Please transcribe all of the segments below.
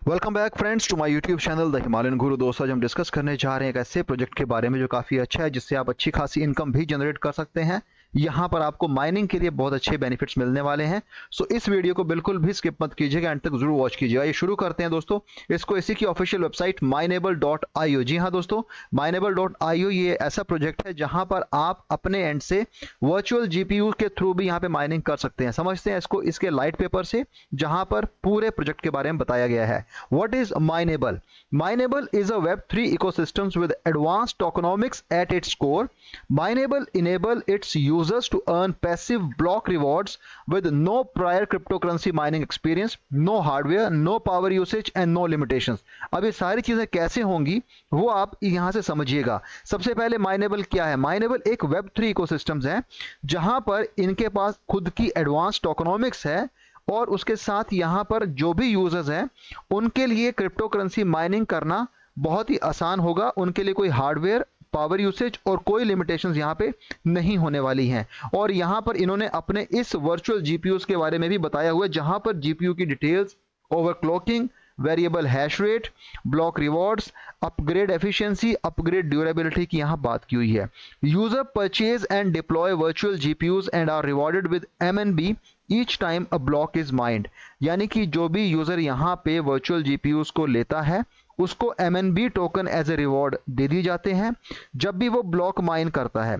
Welcome back friends to my YouTube channel the Himalayan guru. दोस्तों, आज हम discuss करने जा रहे हैं एक ऐसे प्रोजेक्ट के बारे में जो काफ़ी अच्छा है, जिससे आप अच्छी खासी इनकम भी जनरेट कर सकते हैं। यहाँ पर आपको माइनिंग के लिए बहुत अच्छे बेनिफिट्स मिलने वाले हैं। सो इस वीडियो को बिल्कुल भी स्किप मत कीजिएगा, एंड तक जरूर वॉच कीजिएगा। ये शुरू करते हैं दोस्तों। इसको इसी की ऑफिशियल वेबसाइट mineable.io। जी हाँ दोस्तों, mineable.io ये ऐसा प्रोजेक्ट है जहाँ पर आप अपने एंड से वर्चुअल जीपीयू के थ्रू भी यहाँ पे माइनिंग कर सकते हैं। समझते हैं इसको इसके लाइट पेपर से, जहाँ पर पूरे प्रोजेक्ट के बारे में बताया गया है। What is Mineable? Mineable is a Web3 ecosystem with advanced tokenomics at its core. Mineable enable its users to earn passive block rewards with no prior cryptocurrency mining experience, no hardware, no power usage and no limitations. अब ये सारी चीजें कैसे होंगी वो आप यहाँ से समझिएगा। सबसे पहले Mineable क्या है? Mineable एक Web3 इकोसिस्टम्स है जहां पर इनके पास खुद की एडवांस टोकेनोमिक्स है, और उसके साथ यहाँ पर जो भी यूजर्स हैं उनके लिए क्रिप्टो करेंसी माइनिंग करना बहुत ही आसान होगा। उनके लिए कोई हार्डवेयर, पावर यूसेज और कोई लिमिटेशंस यहाँ पे नहीं होने वाली हैं। और यहाँ पर इन्होंने अपने इस वर्चुअल जीपीयूज के बारे में भी बताया हुआ है, जहाँ पर जीपीयू की details, overclocking, variable hash rate, block rewards, upgrade efficiency, upgrade durability की यहाँ बात की हुई है। User purchase and deploy virtual GPUs and are rewarded with MNB each time a block is mined. यानी कि जो भी यूजर यहाँ पे वर्चुअल जीपीयूज को लेता है उसको एमएनबी टोकन एज ए रिवॉर्ड दे दिए जाते हैं जब भी वो ब्लॉक माइन करता है।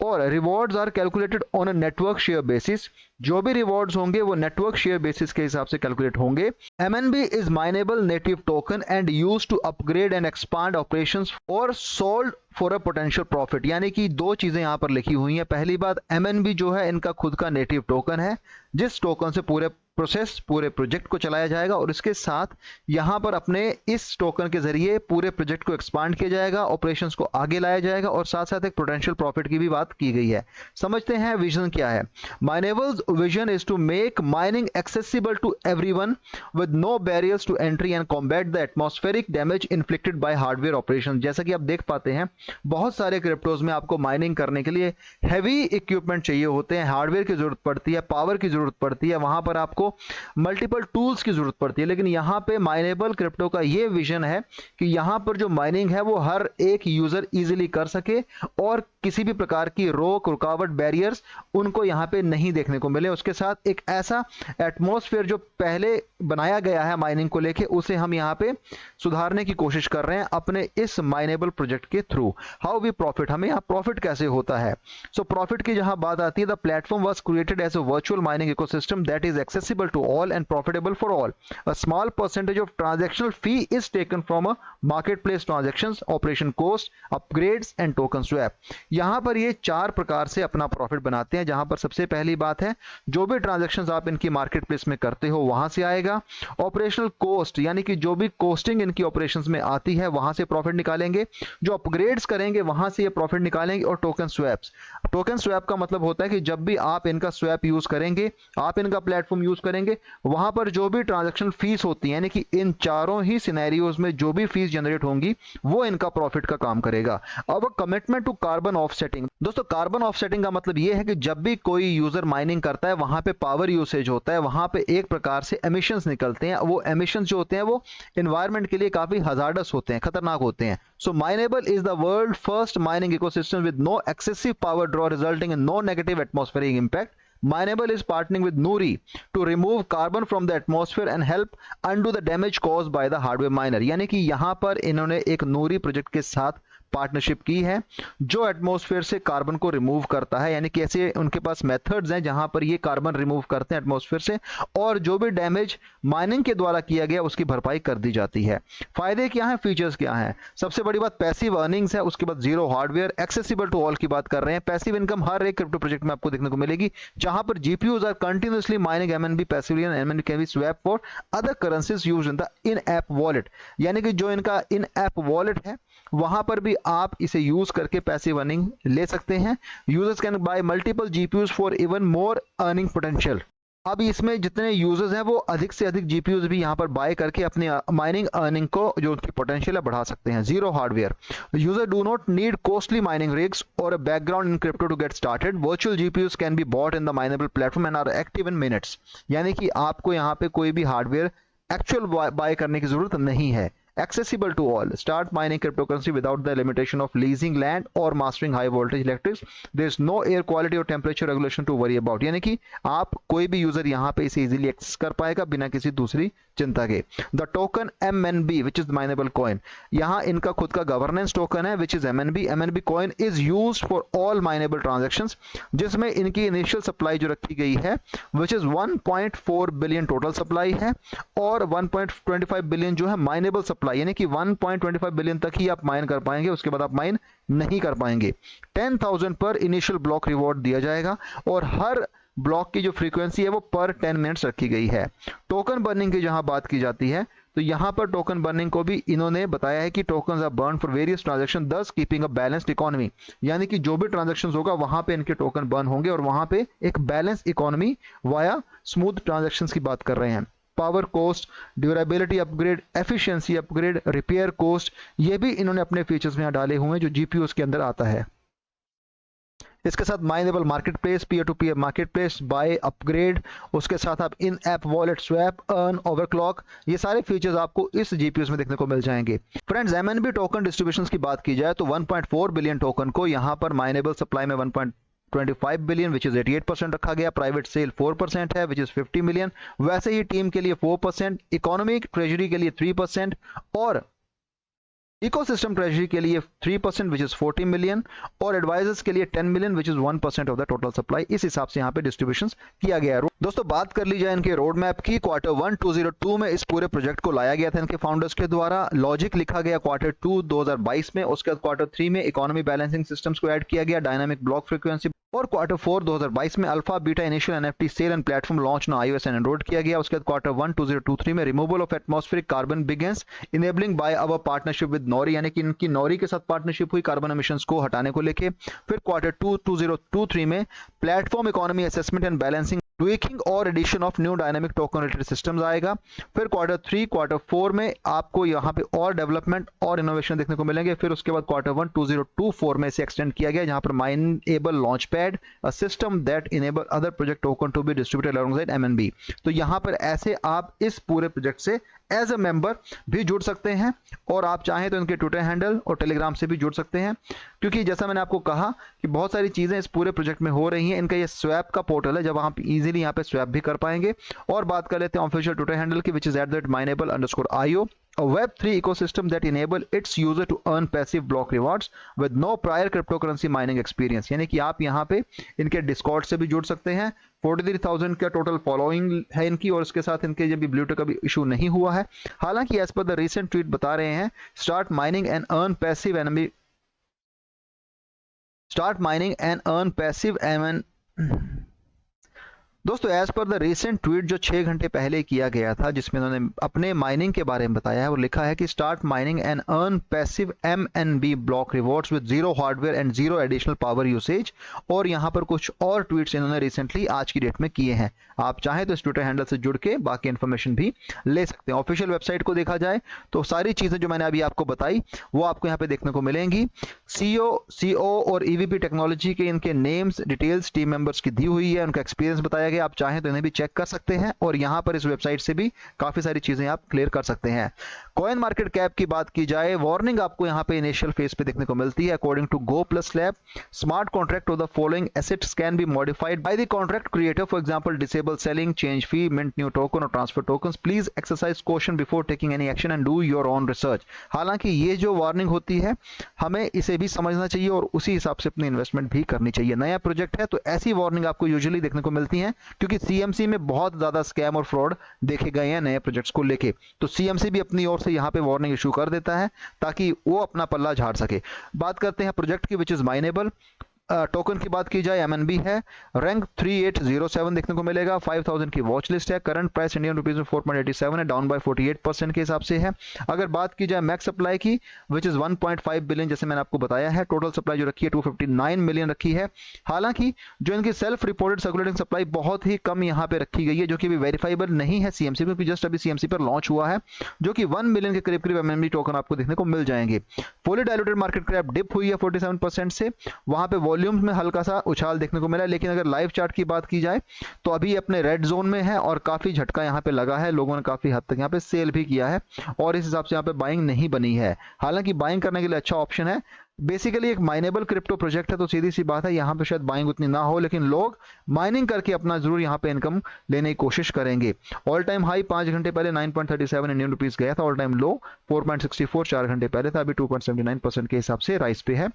और rewards are calculated on a network share basis. जो भी रिवॉर्ड्स होंगे वो नेटवर्क शेयर बेसिस के हिसाब से कैलकुलेट होंगे। MNB is Mineable native token and used to upgrade and expand operations और sold for a potential profit. यानी कि दो चीजें यहां पर लिखी हुई हैं। पहली बात, एमएनबी जो है इनका खुद का नेटिव टोकन है, जिस टोकन से पूरे प्रोजेक्ट को चलाया जाएगा, और इसके साथ यहां पर अपने इस टोकन के जरिए पूरे प्रोजेक्ट को एक्सपांड किया जाएगा, ऑपरेशंस को आगे लाया जाएगा, और साथ साथ एक पोटेंशियल प्रॉफिट की भी बात की गई है। समझते हैं विजन क्या है। Mineable's vision is to make mining accessible to everyone with no barriers to entry and combat the atmospheric damage inflicted by hardware operation. जैसा कि आप देख पाते हैं, बहुत सारे क्रिप्टोज में आपको माइनिंग करने के लिए हैवी इक्विपमेंट चाहिए होते हैं, हार्डवेयर की जरूरत पड़ती है, पावर की जरूरत पड़ती है, वहां पर आपको मल्टीपल टूल्स की जरूरत पड़ती है। लेकिन यहां पे माइनेबल क्रिप्टो का यह विजन है कि यहां पर जो माइनिंग है वो हर एक यूजर इजीली कर सके, और किसी भी प्रकार की रोक, रुकावट, बैरियर्स उनको यहां पे नहीं देखने को मिले। उसके साथ एक ऐसा एटमॉस्फेयर जो पहले बनाया गया है माइनिंग को लेके, उसे हम यहां पे सुधारने की कोशिश कर रहे हैं अपने इस माइनेबल प्रोजेक्ट के थ्रू। हाउ वी प्रॉफिट, हमें यहां प्रॉफिट कैसे होता है। सो प्रॉफिट की जहां बात आती है, the platform was created as a virtual mining ecosystem that is accessible to all and profitable for all. A small percentage of transactional fee is taken from a marketplace transactions, operation cost, upgrades and token swap. यहां पर ये चार प्रकार से अपना profit बनाते हैं, जहां पर सबसे पहली बात है, जो भी ट्रांजैक्शंस आप इनकी मार्केट प्लेस में करते हो वहां से आएगा। ऑपरेशनल कोस्ट, यानी कि जो भी कोस्टिंग इनकी ऑपरेशंस में आती है वहां से प्रॉफिट निकालेंगे। जो अपग्रेड्स करेंगे वहां से ये प्रॉफिट निकालेंगे। और टोकन स्वैप्स, टोकन स्वैप का मतलब होता है कि जब भी आप इनका स्वैप यूज करेंगे, आप इनका प्लेटफॉर्म यूज करेंगे, वहां पर जो भी ट्रांजैक्शन फीस होती है, यानी कि इन चारों ही सिनेरियोज में जो भी फीस जनरेट होंगी वो इनका प्रॉफिट का काम करेगा। अब कमिटमेंट टू कार्बन ऑफसेटिंग। दोस्तों, कार्बन ऑफसेटिंग का मतलब ये है कि जब भी कोई यूजर माइनिंग करता है वहां पे पावर यूसेज होता है, वहां पे एक प्रकार से एमिशंस निकलते हैं। वो एमिशंस जो होते हैं वो एनवायरमेंट के लिए काफी हजार्डस होते हैं, खतरनाक होते हैं। So Mineable is the world first mining ecosystem with no excessive power draw resulting in no negative atmospheric impact. Mineable is partnering with Nuri to remove carbon from the atmosphere and help undo the damage caused by the hardware miner. यानी कि यहाँ पर इन्होंने एक नूरी project के साथ partnership की है जो एटमॉस्फेयर से कार्बन को रिमूव करता है। यानी कि ऐसे उनके पास मेथड्स हैं जहां पर ये कार्बन रिमूव करते हैं एटमॉस्फेयर से, और जो भी डैमेज माइनिंग के द्वारा किया गया उसकी भरपाई कर दी जाती है। फायदे क्या हैं, फीचर्स क्या हैं? सबसे बड़ी बात पैसिव अर्निंग्स है, उसके बाद zero hardware, accessible to all की बात कर रहे हैं। पैसिव इनकम हर एक क्रिप्टो प्रोजेक्ट में आपको देखने को मिलेगी, जहां पर GPUs are continuously mining MNB passively and MNB can be swap for other currencies used in the in app wallet. यानी कि जो इनका इन ऐप वॉलेट है वहां पर भी आप इसे यूज करके पैसिव अर्निंग ले सकते हैं। Users can buy multiple GPUs for even more earning potential. अब इसमें जितने यूजर्स हैं वो अधिक से अधिक जीपीयूज भी यहाँ पर बाय करके अपनी माइनिंग अर्निंग को जो उनकी पोटेंशियल है बढ़ा सकते हैं। Zero hardware, user do not need costly mining rigs और background in crypto to get started. Virtual GPUs can be bought in the Mineable platform and are active in minutes. यानी कि आपको यहाँ पे कोई भी हार्डवेयर एक्चुअल बाय करने की जरूरत नहीं है। Accessible to all. Start mining cryptocurrency without the limitation of leasing land or mastering high voltage electrics. There is no air quality or temperature regulation to worry about. यानी कि आप कोई भी यूजर यहाँ पे इसे इजीली एक्सेस कर पाएगा बिना किसी दूसरी चिंता के। The token MNB which is minable coin, यहाँ इनका खुद का गवर्नेंस टोकन है which is MNB। MNB coin is used for all minable transactions, जिसमें इनकी इनिशियल सप्लाई जो रखी गई है which is 1.4 billion total supply है और 1.25 बिलियन जो है माइनेबल सप्लाई, यानी कि 1.25 बिलियन तक ही आप माइन कर पाएंगे, उसके बाद आप माइन नहीं कर पाएंगे। 10,000 पर इनिशियल ब्लॉक रिवॉर्ड दिया जाएगा और हर ब्लॉक की जो फ्रीक्वेंसी है वो पर 10 मिनट्स रखी गई है। टोकन बर्निंग की जहां बात की जाती है तो यहां पर टोकन बर्निंग को भी इन्होंने बताया है कि tokens are burn for various transaction thus keeping a balanced economy, यानी कि जो भी ट्रांजैक्शंस होगा वहां पे इनके टोकन बर्न होंगे और वहां पे एक balance economy via smooth transactions की बात कर रहे हैं। Power cost, durability upgrade, efficiency upgrade, repair cost, ये भी इन्होंने अपने फीचर्स में डाले हुए हैं जो जीपीयूज के अंदर आता है। इसके साथ Mineable marketplace, peer to peer marketplace, buy upgrade, उसके साथ आप in app wallet swap, earn, overclock, ये सारे फीचर्स आपको इस जीपीयूज में देखने को मिल जाएंगे। फ्रेंड्स, MNB टोकन डिस्ट्रीब्यूशन की बात की जाए तो 1.4 बिलियन टोकन को यहाँ पर माइनेबल सप्लाई में 1.25 बिलियन विच इज 88% रखा गया, प्राइवेट सेल 4% है विच इज 50 मिलियन, वैसे ही टीम के लिए 4%, इकोनॉमिक ट्रेजरी के लिए 3% और इकोसिस्टम ट्रेजरी के लिए 3% विच इज 40 मिलियन और एडवाइजर्स के लिए 10 million which is 1% of the total supply. इस हिसाब से यहाँ पे डिस्ट्रीब्यूशन किया गया है। दोस्तों, बात कर ली जाए इनके रोड मैप की, Q1 2002 में इस पूरे प्रोजेक्ट को लाया गया था इनके फाउंडर्स के द्वारा, लॉजिक लिखा गया Q2 2022 में, उसके बाद Q3 में इकोनॉमी बैलेंसिंग सिस्टम्स को ऐड किया गया, डायनामिक ब्लॉक फ्रीक्वेंसी, और Q4 2022 में alpha beta initial NFT sale and platform launch ना iOS एंड एंड्रॉइड किया गया। उसके बाद Q1 2023 में removal of atmospheric carbon begins enabling by our partnership with Nori, यानी कि इनकी नॉरी के साथ पार्टनरशिप हुई कार्बन एमिशंस को हटाने को लेके। फिर Q2 2023 में platform economy assessment and balancing, tweaking और addition of new dynamic token related systems आएगा। फिर Q3 Q4 में आपको यहाँ पे और डेवलपमेंट और इनोवेशन देखने को मिलेंगे। फिर उसके बाद Q1 2024 में इसे एक्सटेंड किया गया, जहां पर minable launch pad, a system that enable other project token to be distributed alongside MNB। तो यहाँ पर ऐसे आप इस पूरे प्रोजेक्ट से एज अ मेंबर भी जुड़ सकते हैं और आप चाहें तो इनके ट्विटर हैंडल और टेलीग्राम से भी जुड़ सकते हैं, क्योंकि जैसा मैंने आपको कहा कि बहुत सारी चीजें इस पूरे प्रोजेक्ट में हो रही हैं। इनका ये स्वैप का पोर्टल है, जब आप इजीली यहाँ पे स्वैप भी कर पाएंगे। और बात कर लेते हैं ऑफिशियल ट्विटर हैंडल की, which is @mineable_io, a Web3 ecosystem that enable its user to earn passive block rewards with no prior cryptocurrency mining experience। यानी कि आप यहाँ पे इनके डिस्कॉर्ड से भी जुड़ सकते हैं। 43,000 का टोटल फॉलोइंग है इनकी और इसके साथ इनके जब भी ब्लू टिक का भी इशू नहीं हुआ है। हालांकि as per the recent tweet बता रहे हैं, start mining and earn passive MN। दोस्तों, as per the recent tweet जो 6 घंटे पहले किया गया था, जिसमें उन्होंने अपने माइनिंग के बारे में बताया है, और लिखा है कि start mining and earn passive MNB block rewards with zero hardware and zero additional power usage. और यहाँ पर कुछ और ट्वीट्स इन्होंने रिसेंटली आज की डेट में किए हैं। आप चाहें तो इस ट्विटर हैंडल से जुड़ के बाकी इन्फॉर्मेशन भी ले सकते हैं। ऑफिशियल वेबसाइट को देखा जाए तो सारी चीजें जो मैंने अभी आपको बताई वो आपको यहाँ पे देखने को मिलेंगी। CEO और EVP टेक्नोलॉजी के इनके नेम्स, डिटेल्स टीम मेंबर्स की दी हुई है, उनका एक्सपीरियंस बताया गया। आप चाहें तो इन्हें भी चेक कर सकते हैं और यहाँ पर इस वेबसाइट से भी काफी सारी चीजें आप क्लियर कर सकते हैं। कॉइन मार्केट कैप की बात की जाए, वार्निंग आपको यहाँ पे इनिशियल फेज पे देखने को मिलती है। According to Go Plus Lab, smart contract of the following assets can be modified by the contract creator, for example disable selling, change fee, mint new token और transfer tokens. Please exercise caution before taking any action and do your own research. हालांकि ये जो warning होती है हमें इसे भी समझना चाहिए और उसी हिसाब से अपनी इन्वेस्टमेंट भी करनी चाहिए। नया प्रोजेक्ट है तो ऐसी वार्निंग आपको यूजुअली देखने को मिलती है, क्योंकि CMC में बहुत ज्यादा स्कैम और फ्रॉड देखे गए हैं नए प्रोजेक्ट्स को लेके। तो CMC भी अपनी ओर से यहाँ पे वार्निंग इशू कर देता है ताकि वो अपना पल्ला झाड़ सके। बात करते हैं प्रोजेक्ट की, विच इज माइनेबल। टोकन की बात की जाए, MNB है, रैंक 3807 देखने को मिलेगा, 5000 की वॉच लिस्ट है, करंट प्राइस इंडियन रुपीज में 4.87 है, डाउन बाय 48% के हिसाब से है। अगर बात की जाए मैक्स सप्लाई की, विच इज 1.5 बिलियन, जैसे मैंने आपको बताया है, टोटल सप्लाई जो रखी है 259 मिलियन रखी है। हालांकि जो इनकी सेल्फ रिपोर्टेड सर्कुलेटिंग सप्लाई बहुत ही कम यहाँ पे रखी गई है, जो कि भी वेरीफाइबल नहीं है CMC में, क्योंकि जस्ट अभी CMC पर लॉन्च हुआ है, जो कि 1 मिलियन के करीब MNB टोकन आपको देखने को मिल जाएंगे। Fully diluted market cap dip हुई है 47% से, वहां पे वॉल्यूम्स में हल्का सा उछाल देखने को मिला, लेकिन अगर लाइव चार्ट की बात की जाए तो अभी अपने रेड जोन में है और काफ़ी झटका यहाँ पे लगा है, लोगों ने काफ़ी हद तक यहाँ पे सेल भी किया है और इस हिसाब से यहाँ पे बाइंग नहीं बनी है। हालांकि बाइंग करने के लिए अच्छा ऑप्शन है, बेसिकली एक माइनेबल क्रिप्टो प्रोजेक्ट है तो सीधी सी बात है यहाँ पे शायद बाइंग उतनी ना हो, लेकिन लोग माइनिंग करके अपना जरूर यहाँ पे इनकम लेने की कोशिश करेंगे। ऑल टाइम हाई 5 घंटे पहले 9.37 इंडियन रुपीस गया था, ऑल टाइम लो 4.64 4 घंटे पहले था, अभी 2.79% के हिसाब से राइस पे है।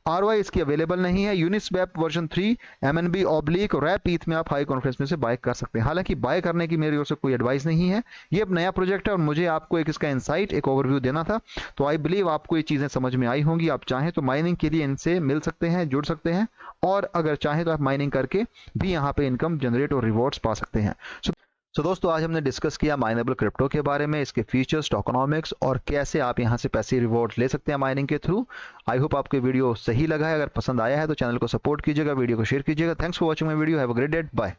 ROI इसकी अवेलेबल नहीं है। Uniswap version 3 MNB oblique wrap eth में आप हाई कॉन्फ्रेंस में से बाय कर सकते हैं। हालांकि बाय करने की मेरी ओर से कोई एडवाइस नहीं है, ये एक नया प्रोजेक्ट है और मुझे आपको एक इसका इंसाइट, एक ओवरव्यू देना था, तो आई बिलीव आपको ये चीजें समझ में आई होंगी। आप चाहें तो माइनिंग के लिए इनसे मिल सकते हैं, जुड़ सकते हैं, और अगर चाहें तो आप माइनिंग करके भी यहाँ पे इनकम जनरेट और रिवॉर्ड्स पा सकते हैं। सो दोस्तों, आज हमने डिस्कस किया माइनेबल क्रिप्टो के बारे में, इसके फीचर्स, टोकनॉमिक्स और कैसे आप यहाँ से पैसे रिवॉर्ड ले सकते हैं माइनिंग के थ्रू। आई होप आपको वीडियो सही लगा है। अगर पसंद आया है तो चैनल को सपोर्ट कीजिएगा, वीडियो को शेयर कीजिएगा। Thanks for watching my video. Have a great day. Bye.